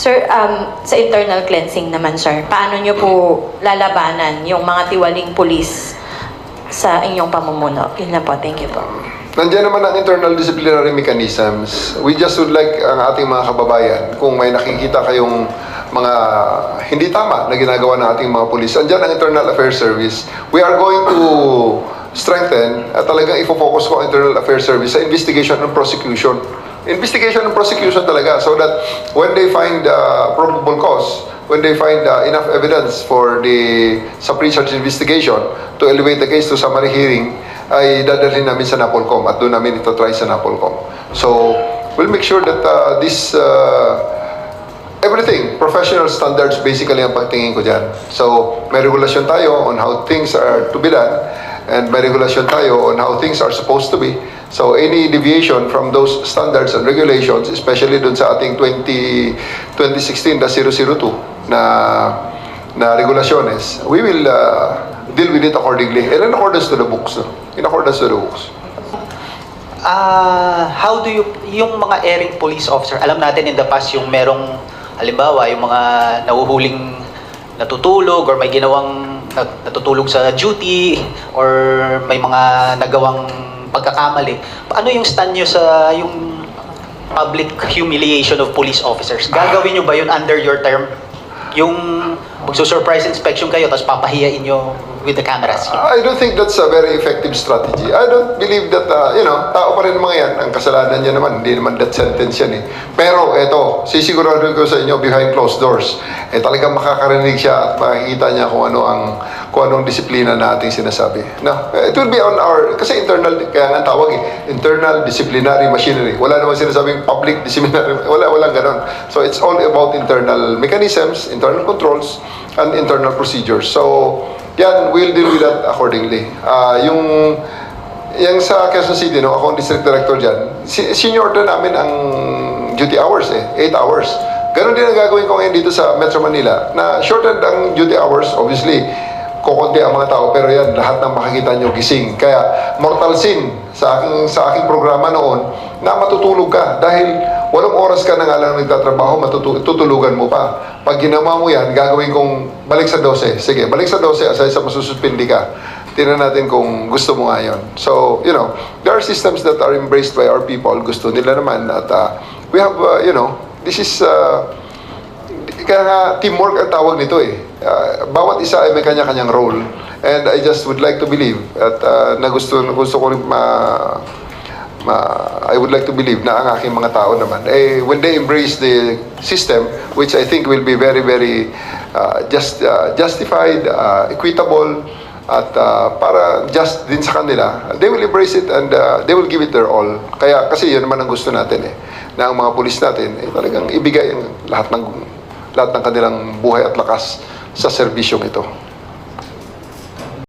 Sir, sa internal cleansing naman, sir, paano nyo po lalabanan yung mga tiwaling pulis sa inyong pamumuno? Yun na po. Thank you po. Nandiyan naman ang internal disciplinary mechanisms. We just would like ang ating mga kababayan, kung may nakikita kayong mga hindi tama na ginagawa ng ating mga pulis, andyan ang Internal Affairs Service. We are going to strengthen at talagang ifo-focus ko ang Internal Affairs Service sa investigation and prosecution. Investigation and prosecution talaga, so that when they find probable cause, when they find enough evidence for the sa pre-charge investigation to elevate the case to summary hearing, ay dadalhin namin sa NAPOLCOM at doon namin ito try sa NAPOLCOM. So, we'll make sure that everything, professional standards basically ang pagtingin ko dyan. So, may regulasyon tayo on how things are to be done, and may regulasyon tayo on how things are supposed to be. So, any deviation from those standards and regulations, especially dun sa ating 2016-002 na regulaciones, we will deal with it accordingly and in accordance to the books. No? In accordance to the books. How do you, yung mga erring police officer, alam natin in the past yung merong, halimbawa, yung mga nahuhuling natutulog or may ginawang natutulog sa duty or may mga nagawang pagkakamali. Paano yung stand nyo sa yung public humiliation of police officers? Gagawin nyo ba yun under your term? Yung magsusurprise inspection kayo tapos papahiyain nyo with the cameras? I don't think that's a very effective strategy. I don't believe that, tao pa rin mga yan. Ang kasalanan niya naman, hindi naman death sentence yan eh. Pero eto, sisigurado ko sa inyo behind closed doors, talagang makakarinig siya at makikita niya kung anong disiplina na ating sinasabi. No, it will be on our, kasi internal, kaya nga tawag internal disciplinary machinery. Wala namang sinasabing public disciplinary, walang ganon. So it's all about internal mechanisms, internal controls, and internal procedures. So, yan, we'll deal with that accordingly. Yung sa Quezon City, no, ako ang district director dyan, senior na namin ang duty hours 8 hours. Ganon din ang gagawin ko ngayon dito sa Metro Manila, na shortened ang duty hours, obviously, kukunti ang mga tao, pero yan, lahat ng makikita nyo gising. Kaya, mortal sin sa aking programa noon, na matutulog ka, dahil 8 oras ka na nga lang nagtatrabaho, tutulugan mo pa. Pag ginawa mo yan, gagawin kong balik sa 12. Sige, balik sa 12, aside sa masususpindi ka. Tingnan natin kung gusto mo nga yun. So, there are systems that are embraced by our people. Gusto nila naman. At we have, this is, kaya nga, teamwork ang tawag nito eh. Bawat isa ay may kanya-kanyang role. And I just would like to believe at gusto ko rin I would like to believe na ang aking mga tao naman, when they embrace the system, which I think will be very, very justified, equitable, at para just din sa kanila, they will embrace it and they will give it their all. Kaya kasi yun naman ang gusto natin na ang mga pulis natin talagang ibigay ang lahat ng kanilang buhay at lakas sa serbisyong ito.